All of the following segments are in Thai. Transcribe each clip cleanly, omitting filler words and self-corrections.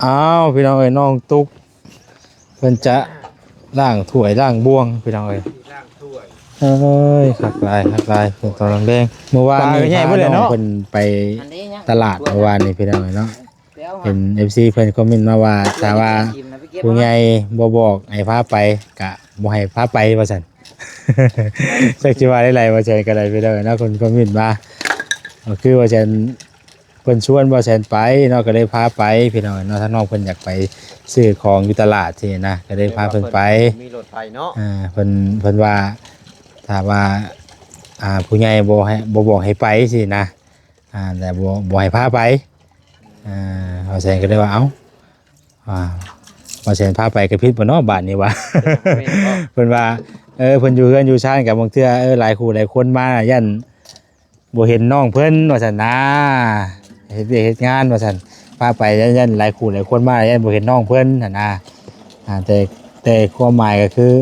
อ้าวพี่น้องเอ้ยน้องตุ๊กเพิ่นจะล้างถ้วยล้างบ่วงพี่น้องเอ้ยล้างถ้วยเอ้ยคักหลายเพิ่นตอนแดงเมื่อวานนี้พาน้องเพิ่นไปตลาดเมื่อวานนี้พี่น้องเอ้ยเนาะเห็น FC เพิ่นคอมเมนต์มาว่าถ้าว่าผู้ใหญ่บ่บอกให้พาไปก็บ่ให้พาไปว่าซั่น จักสิว่าได้ไรว่าซั่นก็ได้พี่น้องเนาะคนคอมเมนต์มาก็คือว่าซั่นเพิ่นชวนบ่แซนไปเนาะก็เลยพาไปพี่น้องเนาะถ้าน้องเพิ่นอยากไปซื้อของอยู่ตลาดที่นะก็เลยพาเพิ่นไปมีรถไปเนาะเพิ่นว่าถ้าว่าผู้ใหญ่บ่บอกให้ไปสินะแต่บ่ให้พาไปบ่แซนก็เลยว่าเอ้าบ่แซนพาไปก็ผิดบ่เนาะบาดนี้วะ เพิ่นว่าเพิ่นอยู่เฮือนอยู่ชานกับบางเทื่อหลายคู่หลายคนมายันบ่เห็นน้องเพิ่นว่าซั่นนะเฮ็ดงานว่าซั่นพาไปยันหลายคู่หลายคนมายันบ่เห็นน้องเพิ่นหั่นนะแต่ความหมายก็คือ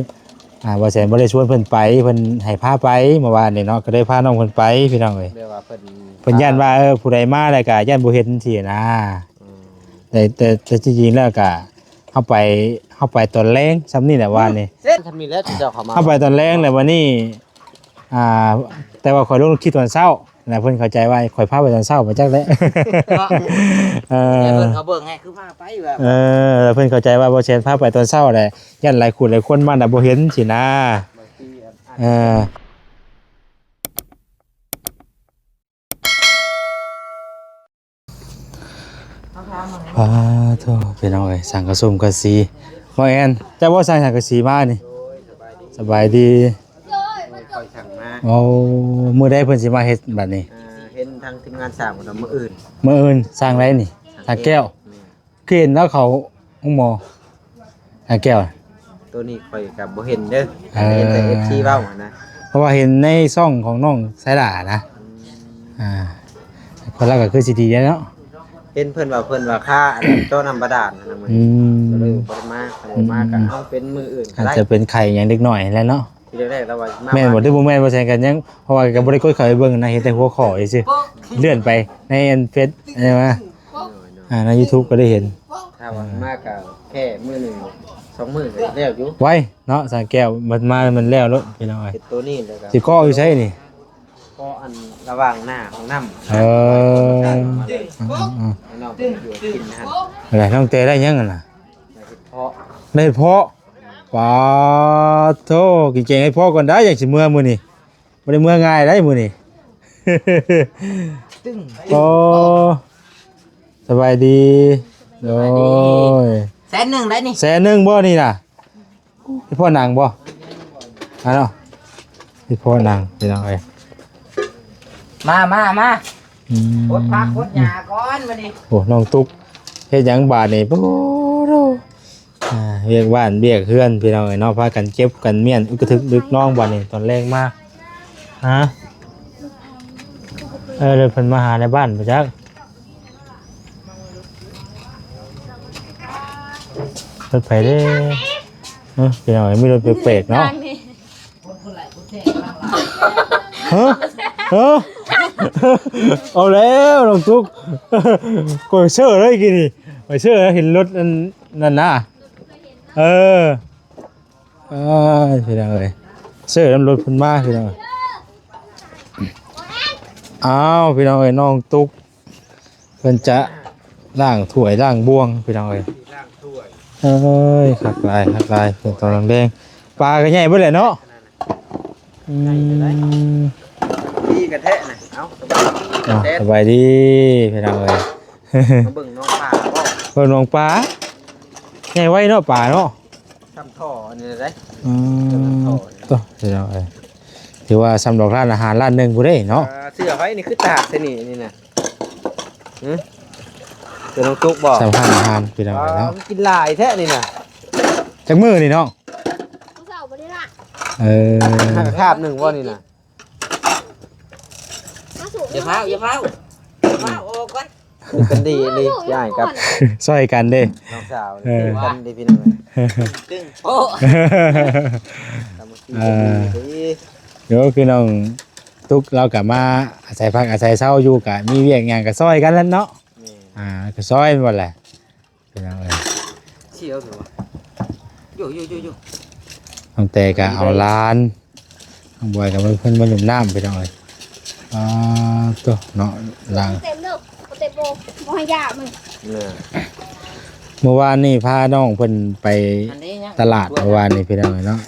ว่าแสนบ่ได้ชวนเพิ่นไปเพิ่นให้พาไปเมื่อวานนี่เนาะก็ได้พาน้องเพิ่นไปพี่น้องเอ้ยเรียกว่าเพิ่นย้านว่าผู้ใดมาแล้วก็ย้านบ่เห็นสินะแต่จริงๆแล้วก็เฮาไปตอนแลงซ้ำนี่แหละว่านี่เส้นทำนี่แล้วเจ้าเข้ามาเฮาไปตอนแลงแล้ววันนี้แต่ว่าข่อยลงคลิปตอนเช้านะเพิ่นเข้าใจว่าข่อยพาไปตอนเช้ามาจักแล้วเพิ่นเขาเบิ่งให้คือพาไปแบบเพิ่นเข้าใจว่าบ่แซ่นพาไปตอนเช้าแหละยันหลายคู่หลายคนมาน่ะบ่เห็นสินะโธ่พี่น้องเอ้ยสังกะสมกะสีบ่แอนเจ้าบ่สั่งสังกะสีมานี่สบายดีคอยสั่งมาโอ้มื้อใดเพิ่นสิมาเฮ็ดบัดนี้เห็นทางทีมงานสร้างบ่มื้ออื่นสร้างไรนี่ทางแก้วคือเห็นแล้วเขาห้องหมอทางแก้วตัวนี้ข่อยก็บ่เห็นเด้อเห็นแต่ FC เว้านะเพราะว่าเห็นในช่องของน้องสายดานะคนละก็คือสิดีเนาะเห็นเพิ่นว่าค่าเจ้าน้ำบาดาลนะมื้อก็เลยบ่ได้มาก็เอาเป็นมื้ออื่นอาจจะเป็นไข่อย่างเล็กน้อยแล้วเนาะทีแรกๆแล้วว่าแม่นบ่ได้บ่แม่นบ่แซ่กันยังเพราะว่าก็บ่ได้กดเข้าไปเบิ่งนะเห็นแต่หัวข้อซื่อเลื่อนไปในเฟซอะไรมาใน YouTube ก็ได้เห็นถ้าว่ามากก็แค่มื้อนึง2มื้อก็แล้วอยู่ไว้เนาะสางแก้วมันแล้วรถพี่น้องเอ้ยตัวนี้แล้วก็สิก้ออยู่ใช่นี่ก็อันระหว่างหน้าของน้ำน้องอยู่กินหั่นอะไรน้องเตได้ยังน่ะได้เพาะปาโธ่กินเก่งให้พ่อก่อนได้อย่างสิเมื่อมื้อนี้บ่ได้เมื่อง่ายได้มื้อนี้ตึ้งโอ้สบายดีโอ้ย100,000ได้นี่100,000บ่นี่น่ะพี่พ่อนางบ่เนาะพี่พ่อนางพี่น้องเอ้ยมาพดพักพดหญ้าก่อนมื้อนี้โอ้น้องตุ๊กเฮ็ดหยังบาดนี่โอ้โธ่เรียกบ้านเรียกเฮือนพี่น้องเอ้ยเนาะพากันเก็บกันเมียนอึกระทึกดึกน้องบัดนี้ตอนแรกมาฮะเลยเพิ่นมาหาในบ้านบ่จักรถไฟเด้พี่น้องมีรถแปลกๆเนาะเอาแล้วน้องตุ๊กกดเชื่อเลยกินนี่ไปเชื่อเห็นรถนั่นนะพี่น้องเอ้ยเชื่อน้ำรถเพิ่นมาพี่น้องอ้าวพี่น้องเอ้ยน้องตุ๊กเพิ่นจะล้างถ้วยล้างบ่วงพี่น้องเอ้ยคักหลายเพิ่นตอนแดงปลาก็ใหญ่เบิดแหละเนาะดีกระแทะน่ะสบายดีพี่น้องเอ้ยมาเบิ่งน้องปลาบ่เบิ่งน้องปลาใหญ่ไว้เนาะปลาเนาะซ้ำท่ออันนี้ได้ต่อพี่น้องเอ้ยถือว่าซ้ำดอกร้านอาหารร้านนึงบ่ได้เนาะเสื้อไว้นี่คือตากซะนี่น่ะเสื้อน้องตุ๊กบ่ซ้ำร้านอาหารพี่น้องเนาะกินหลายแท้นี่น่ะจักมื้อนี่น้องเช้าบ่ได้ละคาบนึงบ่นี่น่ะอย่าพาวโอ้ก่อนกันดีนี่ยายกับซอยกันเด้น้องสาวกันดีพี่น้องตึ้งโอ้เดี๋ยวคือน้องตุ๊กเรากลับมาอาศัยพักอาศัยเช้าอยู่กะมีเวียกงานกับซอยกันแล้วเนาะ ก็ซอยมันบ่แหละพี่น้องเอ้ย เชี่ยวถือว่าอยู่น้องแต่ก็เอาหลานน้องบอยก็เพิ่นมาหนุ่มน้ำพี่น้องเอ้ยตัวเนาะล้าง เต็มเลิกเต็มโบบ่ให้ยามึง เนี่ย เมื่อวานนี่พาน้องเพิ่นไปตลาดเมื่อวานนี่พี่น้องเอ้ยเนาะ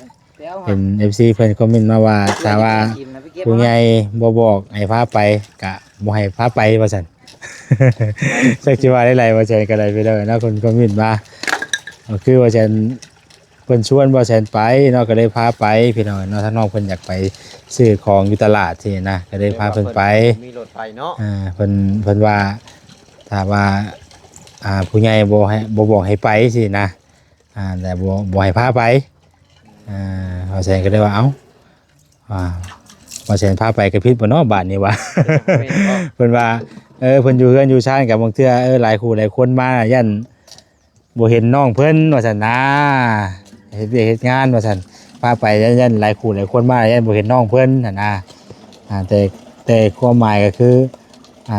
เห็น FC เพิ่นคอมเมนต์มาว่าถ้าว่าผู้ใหญ่บ่บอกให้พาไปก็บ่ให้พาไปว่าซั่น จักสิว่าได้ไรว่าซั่นก็ได้ไปเลยเนาะคนคอมเมนต์มาก็คือว่าซั่นเพิ่นชวนว่าซั่นไปเนาะก็เลยพาไปพี่น้องเนาะถ้าน้องเพิ่นอยากไปซื้อของอยู่ตลาดที่นะก็เลยพาเพิ่นไป มีรถไปเนาะ เพิ่นว่าถ้าว่าผู้ใหญ่บ่บอกให้ไปสินะแต่บ่ให้พาไปว่าซั่นก็เลยว่าเอ้าว่าซั่นพาไปก็ผิดบ่เนาะบาดนี้วะ เพิ่นว่าเพิ่นอยู่เฮือนอยู่ชานกับบางเทื่อหลายคู่หลายคนมายันบ่เห็นน้องเพิ่นว่าซั่นนะเฮ็ดเวียกเฮ็ดงานว่าซั่นพาไปยันหลายคู่หลายคนมายันบ่เห็นน้องเพิ่นหั่นนะแต่ความหมายก็คือ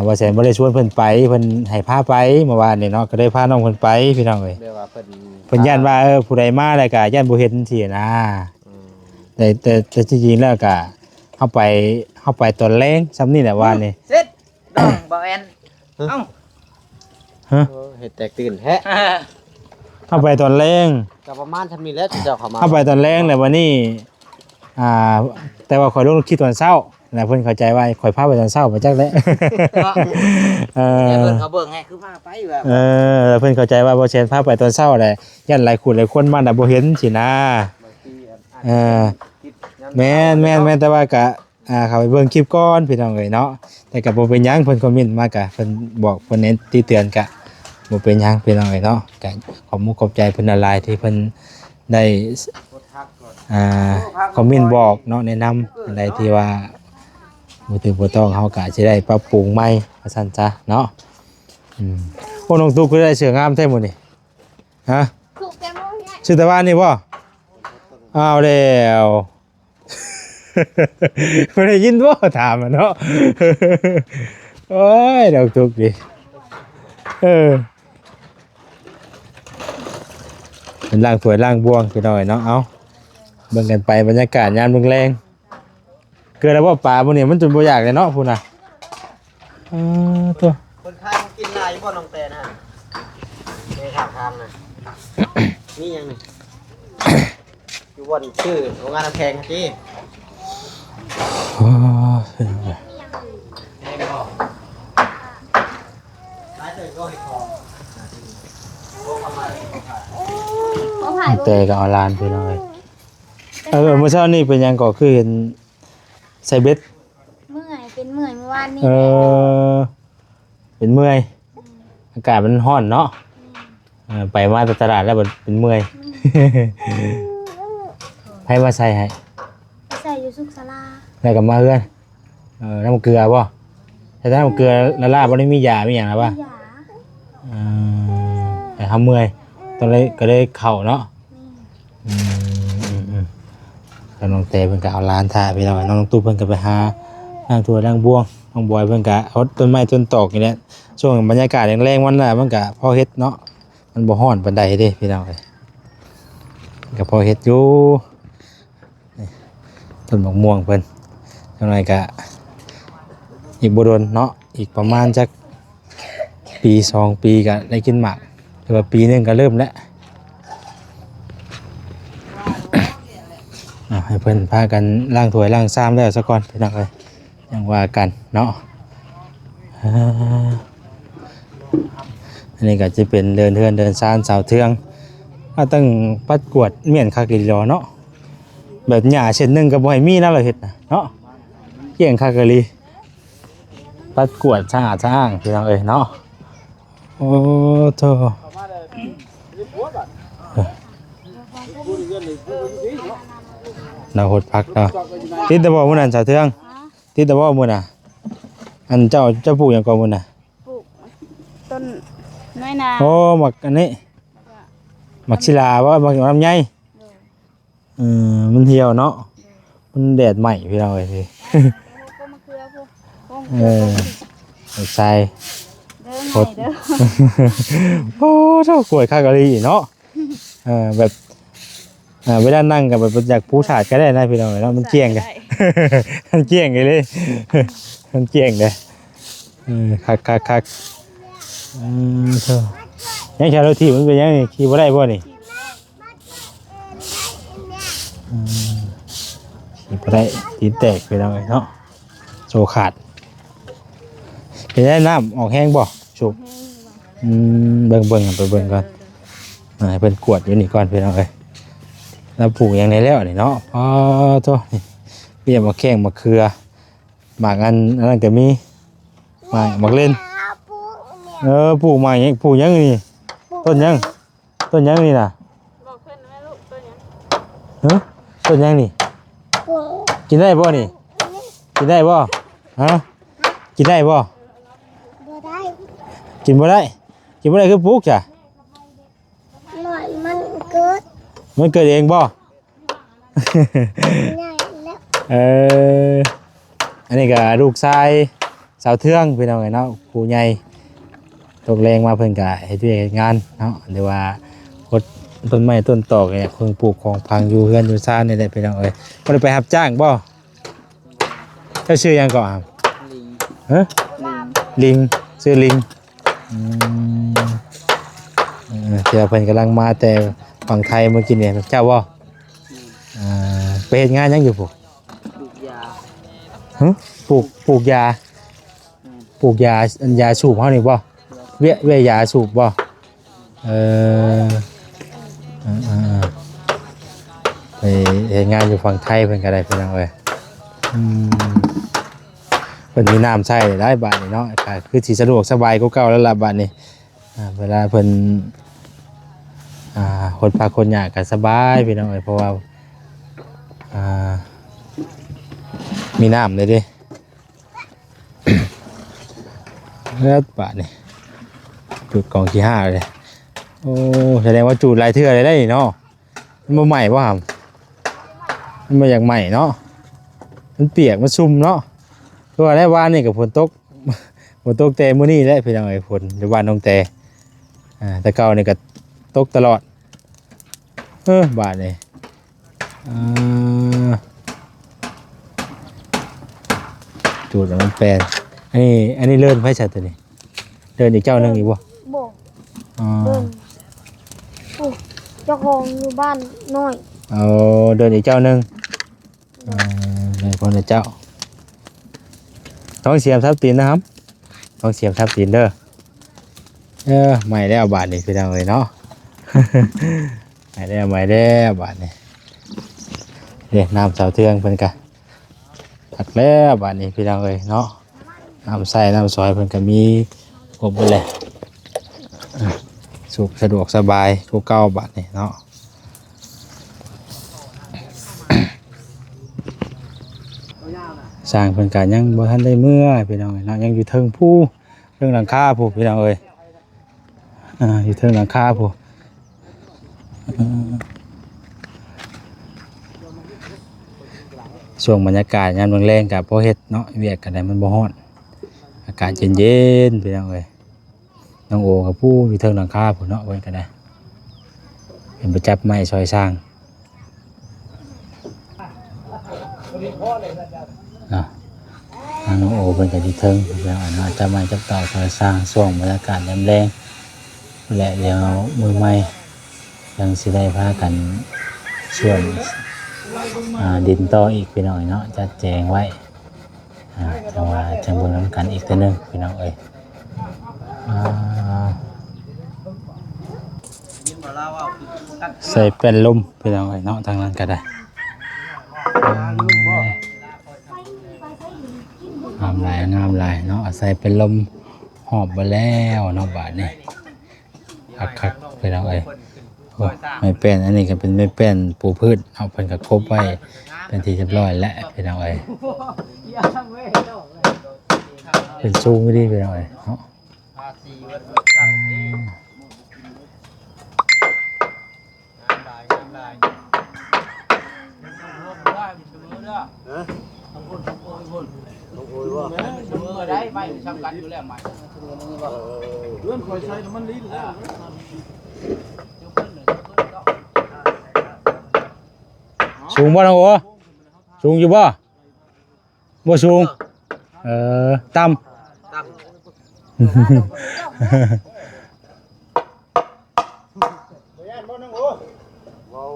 ว่าซั่นบ่ได้ชวนเพิ่นไปเพิ่นให้พาไปเมื่อวานนี่เนาะก็ได้พาน้องเพิ่นไปพี่น้องเอ้ย เรียกว่าเเพิ่พิ่นนยันว่าผู้ใดมาแล้วก็ยันบ่เห็นสินะแต่จริงๆแล้วก็เฮาไปตอนแลงซ้ำนี่แหละว่านี่ เสร็จดองบ่แอนเอ้า เฮ็ดแตกตื่นแฮะ เข้าไปตอนแรง ก็ประมาณทำนี้แล้วเจ้าเข้ามา เข้าไปตอนแรงเลยวันนี้แต่ว่าข่อยลงคิดตอนเช้าแล้วเพิ่นเข้าใจว่าข่อยพาไปตอนเช้ามาจักแล้ว อย่าเบิ่งเขาเบิ่งให้คือพาไปแบบ เพิ่นเข้าใจว่าบ่เช่นพาไปตอนเช้าแหละยันหลายคนหลายคนมาน่ะบ่เห็นสินะแม่นแต่ว่าก็เข้าไปเบิ่งคลิปก่อนพี่น้องเอ้ยเนาะแต่ก็บ่เป็นหยังเพิ่นคอมเมนต์มาก็เพิ่นบอกเพิ่นเน้นที่เตือนก็บ่เป็นหยังพี่น้องเอ้ยเนาะก็ขอบมุกขอบใจเพิ่นหลายๆที่เพิ่นได้คอมเมนต์บอกเนาะแนะนำอะไรที่ว่าบ่ถูกบ่ต้องเฮาก็สิได้ปรับปรุงใหม่ว่าซั่นจ้ะเนาะโอ้น้องตุ๊กคือได้เสื้องามแท้หมดนี่ฮะ ถูกแกมงเนี่ย ชื่อตะวันนี่บ่อ้าวแล้วบ่ได้ยินบ่ถามอะเนาะโอ้ยดอกตุ๊กดิเป็นล่างถ้วยล่างบวงพี่น้อยเนาะเอาเบิ่งกันไปบรรยากาศยามแรงๆเกิดแล้วว่าปลาพวกนี้มันจนบ่อยากเลยเนาะพุ่นน่ะตัว คนขายของกินหลายบ่น้องแต่นะในทางน่ะนี่ยังนี่อยู่บ่อนชื่อโรงงานน้ำแข็งติหลายเติบก็ให้ของ เขาถ่าย แต่ก็เอาลานพี่น้อยเมื่อเช้านี่เป็นหยังก็คือเห็นใส่เบ็ด เมื่อยเป็นเมื่อยเมื่อวานนี้ เป็นเมื่อยอากาศมันร้อนเนาะไปมาตลาดแล้วเป็นเมื่อย ให้มาใส่ให้ ใส่อยู่สุขศาลา แล้วก็มาเฮือนน้ำเกลือป่ะแต่ถ้าน้ำเกลือละลาบ่ได้มียามีอย่างนะป่ะ หยา แต่ทำเมื่อยตอนเลยก็เลยเข่าเนาะแล้วน้องเตเพิ่นก็เอาร้านท่าไปแล้วน้องตู้เพิ่นก็ไปหานั่งทัวนั่งบ่วงน้องบอยเพิ่นก็เอาต้นไม้ต้นตอกอย่างเนี้ยช่วงบรรยากาศแรงๆวันน่ะมันก็พอเฮ็ดเนาะมันบ่ฮ้อนปานใดเด้พี่น้องเอ้ยก็พอเฮ็ดอยู่นี่ต้นมะม่วงเพิ่นจังไดก็อีกบ่โดนเนาะอีกประมาณจักปี2ปีก็ได้กินหมากหรือว่าปีนึงก็เริ่มแล้วให้เพิ่นพากันล้างถ้วยล้างชามแล้วซะก่อนพี่น้องเอ้ยยังว่ากันเนาะอันนี้ก็จะเป็นเดินเทือนเดินซานเสาเทืองตั้งปัดกวดเมียนคากิรอเนาะแบบหญ้าเช่นนึงก็บ่ให้มีนะเราเฮ็ดน่ะเนาะเกี่ยงคากะลีปัดกวดสะอาดสะอ้างพี่น้องเอ้ยเนาะโอ้โธ่นาหดพักเนาะติดตะบ่มื้อนั้นสาวเทืองติดตะบ่มื้อน่ะอันเจ้าปลูกหยังก่อนมื้อน่ะ ปลูกต้นน้อยนา โอ้หมักอันนี้หมักศิลาบ่หมักลำไยมันเหี่ยวเนาะมันแดดใหม่พี่น้องเอ้ย ก็มะเขือพวก ใส่ เดินหา ให้เด้อ โอ้เจ้ากล้วยข้าวกะหรี่เนาะแบบเวลานั่งกับแบบอยากปูถาดก็ได้นะพี่น้องเนาะมันเกี่ยงกัน มันเกี่ยงกันเลย มันเกี่ยงเลยคักเท่ายังชาโรทีมันเป็นยังไงขี่บ่ได้บ่นี่ขี่บ่ได้ตีนแตกไปแล้วเนาะโซขาดเป็นได้น้ำออกแห้งบ่ชุบเบิ่งไปเบิ่งก่อนให้เพิ่นกวดอยู่นี่ก่อนพี่น้องเอ้ยแล้วปลูกอย่างไรแล้วนี่เนาะอ๋อโตนี่เบี้ยมาแข้งมาเขือหมากอันนั้นก็มีหมากเล่นปลูกใหม่ยังปลูกยังนี่ต้นยังนี่น่ะ บอกเพิ่นแม่ลูกตัวหยัง ฮะต้นยังนี่กินได้บ่นี่กินได้บ่ฮะกินได้บ่ บ่ได้ กินบ่ได้คือปลูกจ้ะ หน่อยมันเกิด มันเกิดเองบ่ ใหญ่แล้ว อันนี้ก็ลูกชายสาวเทืองพี่น้องเนาะผู้ใหญ่ตกแรงมาเพิ่นก็เฮ็ดเวียกเฮ็ดงานเนาะหรือว่าต้นไม้ต้นตอกเนี่ยคนปลูกของพังอยู่เฮือนอยู่ซ่านนี่แหละพี่น้องเอ้ยบ่ได้ไปรับจ้างบ่เจ้าชื่อหยังก่อนครับ ลิง ฮะ ลิง ลิงชื่อลิงเดี๋ยวเพิ่นกำลังมาแต่ฝั่งไทยเมื่อกี้เนี่ยเจ้าบ่ไปเฮ็ดงานยังอยู่พุ่น ลูกยา ฮะปลูกยาอันยาสูบเฮานี่บ่เวียยาสูบบ่ไปเฮ็ดงานอยู่ฝั่งไทยเพิ่นก็ได้เพิ่นเอาเอ้ยเพิ่นมีน้ำใช้ได้บาดนี้เนาะก็คือสิสะดวกสบายกว่าเก่าแล้วล่ะบาดนี้เวลาเพิ่นคนพาคนยากก็สบายพี่น้องเอ้ยเพราะว่ามีน้ำเลยดิ แล้วบาทนี่จุดกองขี้ห้าเลยโอ้แสดงว่าจุดลายเทื่ออะไรได้เนาะมันมาใหม่ป่ะครับมันมาอย่างใหม่เนาะมันเปียกมันซุ่มเนาะตัวได้วานนี่กับฝนตก ฝนตกแต่มื้อนี้แหละพี่น้องไอ้ฝนอยู่บ้านน้องแต่แต่เก่านี่ก็ตกตลอดบาทนี่จุดมันแปลนอันนี้เลื่อนไฟชัดตัวนี้เดินอีกเจ้าหนึ่งอีกบ่ บ่เดินเจ้าของอยู่บ้านน้อย เอาเดินอีกเจ้าหนึ่งเลยคนละเจ้าต้องเสียมทับตีนนะครับต้องเสียมทับตีนเด้อใหม่แล้วบาทนี่คือดังเลยเนาะ ใหม่แล้วบาทนี่เรียกน้ำสาวเทืองเพิ่นกะผักแล้วบาทนี่คือดังเลยเนาะน้ำใส่น้ำซอยเพิ่นก็มีครบไปเลยสุขสะดวกสบายกูเก้าบาทนี่เนาะสร้างเพิ่นก็ยังบ่ทันได้เมื่อพี่น้องเนาะยังอยู่เทิงผู้เทิงหลังคาผู้พี่น้องเอ้ยอยู่เทิงหลังคาผู้ช่วงบรรยากาศยามแรงๆกับพอเฮ็ดเนาะเวียกกันได้มันบ่ฮ้อนอากาศเย็นๆพี่น้องเอ้ยน้องโอกับผู้อยู่เทิงหลังคาผู้เนาะไว้ก็ได้เป็นประจับไม้ซอยสร้างน้องโอเป็นกับที่เทิงแล้วอันนั้นจะมาจับต่อซอยสร้างช่วงบรรยากาศยามแรงและเดี๋ยวมือใหม่ยังสิได้พากันช่วยดินต่ออีกพี่น้องเนาะจัดแจงไว้จังว่าจังเบิ่งนำกันอีกตัวนึงพี่น้องเอ้ยใส่เป็นลมพี่น้องเอ้ยเนาะทางนั้นก็ได้งามหลายเนาะใส่เป็นลมหอบมาแล้วเนาะบาดนี่คักๆพี่น้องเอ้ยไม่เป็นอันนี้ก็เป็นไม่เป็นปลูกพืชเอาเพิ่นก็ครบไว้เป็นที่เรียบร้อยแล้วพี่น้องเอ้ยเป็นสูงดีพี่น้องเอ้ยเนาะ เรื่องคอยใช้น้ำมันลิ้นแล้ว สูงบ่น้องโอสูงอยู่บ่บ่สูงต่ำ ตั้ง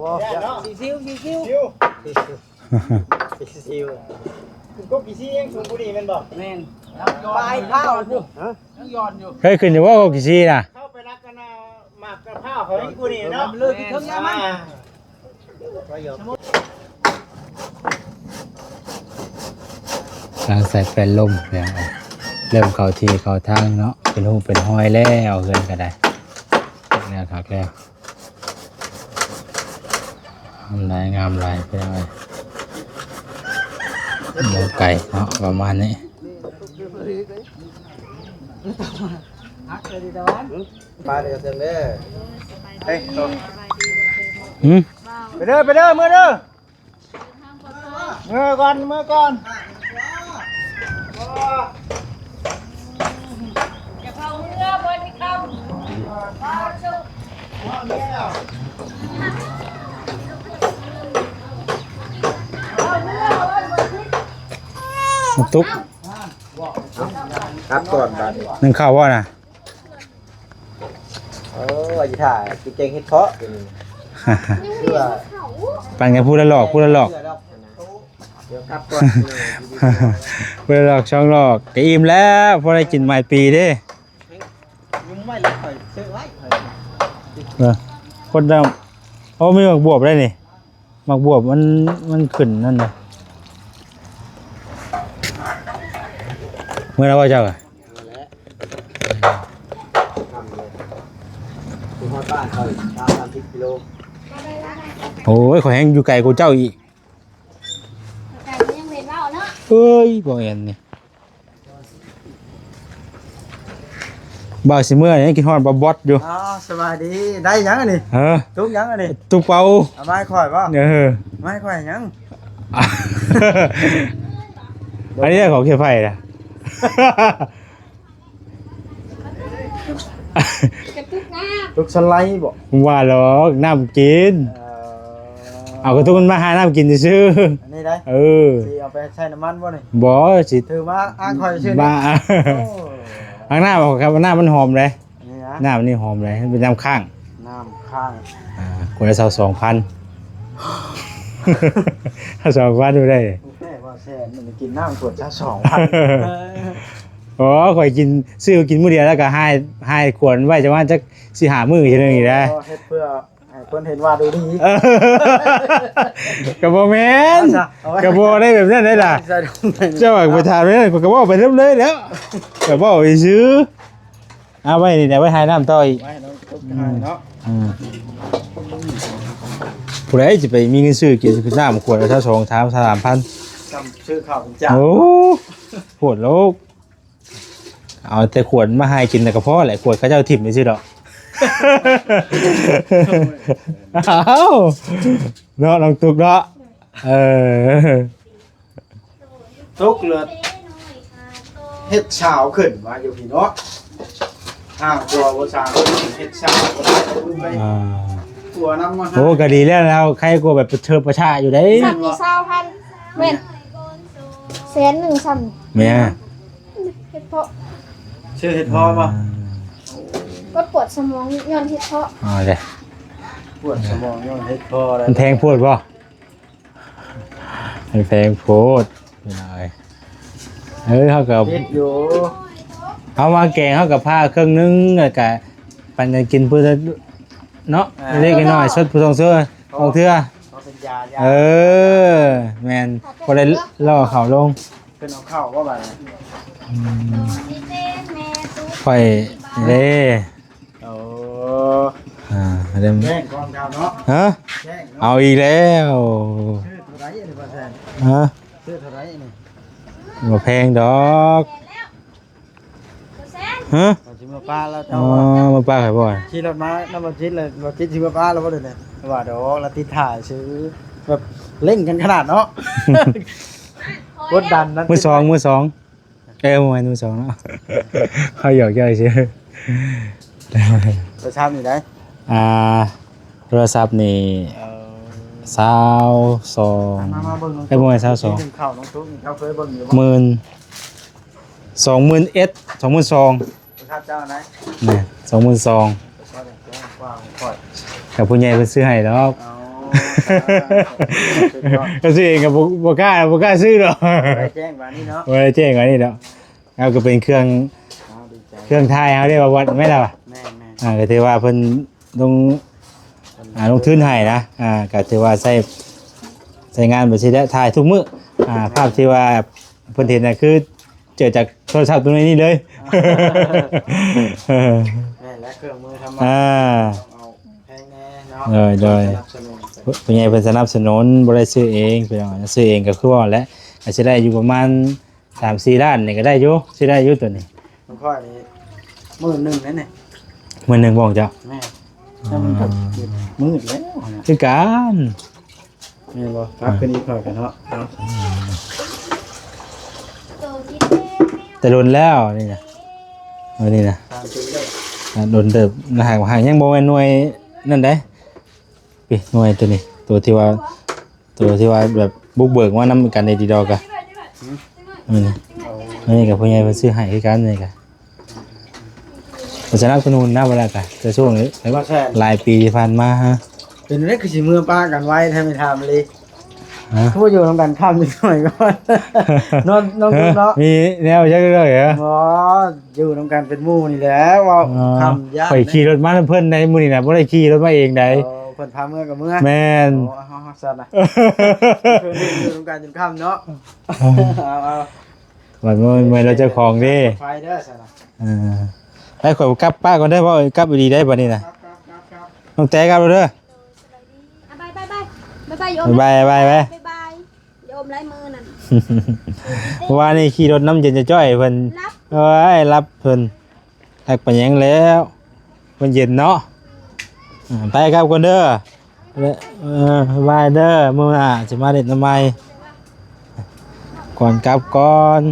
ว้าวซิวซิวก็กี่ซี่เองสูงกูดีมันบอก แม่น ปลายข้าวพวก ยังย้อนอยู่ เคยขึ้นอยู่ว่ากี่ซีน่ะ เข้าไปรักกันนะหมากกับข้าวเขาให้กูนี่เนาะ เลิกทั้งยามัน การใส่แฟนลมแล้วเริ่มเข้าที่เข้าทางเนาะเป็นหูเป็นห้อยแล้วเฮือนก็ได้แล้วครับแล้วงามลายไปเลยหมูไก่เนาะประมาณนี้ ปลาเดือดเต็มเลยเฮ้ย หืม ไปเด้อมือเด้อมือก่อน ตุ๊ก ครับก่อนบัด นึ่งข้าวว่าน่ะ ว่าจะถ่ายกินเจงเฮ็ดเพาะเพื่อ ปันกันพูดละหลอกเดี๋ยวครับก่อน พูดละหลอกช่องหลอกก็อิ่มแล้วพอได้กินใหม่ปีเด้ ยังไม่เลยข่อยซื้อไว้ คนดำเขามีหมักบวบได้นี่หมักบวบมันขึ้นนั่นนะเมื่อไรว่าเจ้าอะ ถึงฮอดบ้านข่อย30กิโล โอ้ยขอแห้งอยู่ไกลกูเจ้าอีก แต่ยังเห็นว่าเนาะ เอ้ยบ่เอ็นนี่บ่าวสิเมื่อนี่กินฮอดบอสอยู่ อ๋อสบายดีได้ยังอันนี้ ทุกยังอันนี้ ตุกเปา เอาไม้ข่อยป่ะ ไม้ข่อยยัง อันนี้ของเขียวไฟนะ กระตุกหน้า ทุกสไลด์บ่ ว่าหรอกน้ำกิน เอากระตุ้นมาหาน้ำกินซื้อ อันนี้ได้ เออ สิเอาไปใช้น้ำมันบ่นี่ บ่สิ ถือมาอ้างข่อยชื่อ บ้า ข้างหน้าบอกครับว่าหน้ามันหอมเลย นี่นะ หน้ามันนี่หอมเลยเป็นน้ำข้าง น้ำข้าง คนละ2,000 ถ้า2,000ดูได้ แม่ว่าแซ่มันกินน้ำขวดละ2,000 อ๋อข่อยกินซื้อกินมื้อเดียวแล้วก็ให้ขวดไว้จังว่าจักสิหามื้ออีกเทื่อนึงอีกได้ เฮ็ดเพื่อให้เพิ่นเห็นว่าดูดี กระโบแมนกระโบได้แบบนั้นได้ล่ะ ใส่ลงไป เจ้าว่าไปทานไม่ได้กระโบไปเริ่มเลยแล้วกระโบไปซื้อเอาไว้นี่เดี๋ยวไว้ให้น้ำต่ออีก ไว้น้องทุกทางเนาะ ผู้ใดจะไปมีเงินซื้อกินคือน้ำขวดละเท่า3,000 จำชื่อข้าวเป็นจ่า โอ้โหดโลกเอาแต่ขวดมาให้กินแต่กระเพาะแหละขวดเขาเจ้าถิ่มไม่ใช่หรอกเอาเนาะลองตุกเนาะทุกเลือดเฮ็ดเช้าขึ้นมาอยู่พี่เนาะตัวบ่สร้างเฮ็ดเช้าบ่ได้ไปตัวน้ำมา โอ้ก็ดีแล้วเราใครกลัวแบบเชิญประชาอยู่ได้ สั่นมี20,000เว้น100,000สั่น แม่ เฮ็ดเพราะ ชื่อเฮ็ดพอป่ะ ก็ปวดสมองย้อนเฮ็ดเพราะ อ๋อเลย ปวดสมองย้อนเฮ็ดพอแล้ว มันแพงโพดป่ะมันแพงโพดไม่น้อยเขากับ เฮ็ดอยู่ เขามาแกงเขากับผ้าเครื่องนึงแล้วก็ปันกันกินเพื่อเนาะเล็กน้อยสดผู้ทรงเสื้อของเทื่อ เขาเป็นยา แมนพอได้ล่อเขาลง เป็นเอาเข้าว่าบัด ค่อยเล่ โอ้ เริ่ม แจ้งก่อนครับเนาะ ฮะ แจ้งเนาะ เอาอีกแล้ว ชื่อเท่าไหร่นี่บ่แซน ฮะ ชื่อเท่าไหร่นี่ บ่แพงดอกฮะ เราสิมาป้าแล้ว อ๋ เจ้า อมาป้าไข่บ่อย ขี่รถมาน้ำมันชิดเลยรถชิดสิมาป้าแล้วบ่ได้เลยว่าดอกละติดถ่ายซื้อแบบเล่นกันขนาดเนาะกดดันนั้น มือสองมือสองเมื่อวานมือสองเนาะเขาหยอกเย้าเชื่อ โทรศัพท์นี่ได้ โทรศัพท์นี่ 22 มาเบิ่งน้อง ไอ้บ่แม่น22 ข้าวน้องตุ๊กนี่เขาเคยเบิ่งอยู่บ่ 20,000เอส22,000 โทรศัพท์เจ้าไหน นี่22,000 โทรศัพท์แจ้งกว้างค่อย กับผู้ใหญ่เพิ่นซื้อให้ดอก เอา ก็ซื้อเองก็บ่กล้าซื้อดอก ได้แจ้งว่านี่เนาะ บ่ได้แจ้งว่านี่ดอกเอาก็เป็นเครื่อง เอาดีใจ เครื่องทายเฮาได้ว่าวัดแม่นล่ะ แม่แม่ ก็ถือว่าเพิ่นลงลงทุนให้นะก็ถือว่าใช้งานบ่สิได้ถ่ายทุกมื้อภาพที่ว่าเพิ่นเห็นน่ะคือเจอจากโทรศัพท์ตัวนี้เลย แม่และเครื่องมือทำมา อ่า เอาแพงแน่เนาะ โดย สนับสนุน ผู้ใหญ่เพิ่นสนับสนุนบ่ได้ซื้อเองเพิ่นว่าซื้อเองก็คือว่าแหละก็สิได้อยู่ประมาณ 3-4 ล้านนี่ก็ได้อยู่สิได้อยู่ตัวนี้ น้องค่อยนี่มื้อหนึงนั่นน่ะ มื้อหนึงบ่จ้ะ แม่ถ้ามันก็มืดแล้วนะ คือกัน แม่บ่ครับคืนนี้ค่อยกันเนาะ แต่โดนแล้วนี่นะนี่นะ ตามจริงเด้อ โดนเติบห่างยังบ่แม่นหน่วยนั่นได้ปิหน่วยตัวนี้ตัวที่ว่าแบบบุกเบิกว่านำกันในดีดอกะนี่กับผู้ใหญ่เพิ่นซื้อให้คือกันนี่กะบ่สนับสนุนนะเวลากะแต่ช่วงนี้ ว่าแค่ หลายปีที่ผ่านมาฮะ เป็นเรื่องคือสิมือป้ากันไว้ถ้าไม่ทำเลย ฮะ พูดอยู่ทำกันค่ำนิดหน่อยก่อนนอนน้องคุณเนาะ มีแนวจักเลยเหรอ อ๋ออยู่ทำกันเป็นหมู่นี่แหละว่าค่ำยาก ข่อยขี่รถมาเพิ่นในมื้อนี้น่ะบ่ได้ขี่รถมาเองใด เพิ่นพาเมื่อกับเมื่อ แม่น โอ้เอาๆซั่นน่ะเพิ่นอยู่ทำกันจนค่ำเนาะเอา วันมื้อเราเจ้าของเด้ ไฟเด้อซั่นน่ะ ไปข่อยกลับป้าก่อนได้บ่กลับดีได้บัดนี้น่ะ ครับ น้องแต้กลับแล้วเด้อ บายบายบายบายบายโยม บายบาย บายบายโยมไล่มือนั่น เพราะว่านี่ขี่รถน้ำเย็นจะจ้อยเพิ่น รับ เอ้ยรับเพิ่นทักไปหยังแล้วมันเย็นเนาะไปครับก่อนเด้อบายเด้อมื้อหน้าสิมาเด็ดน้ำไม้ก่อนกลับก่อน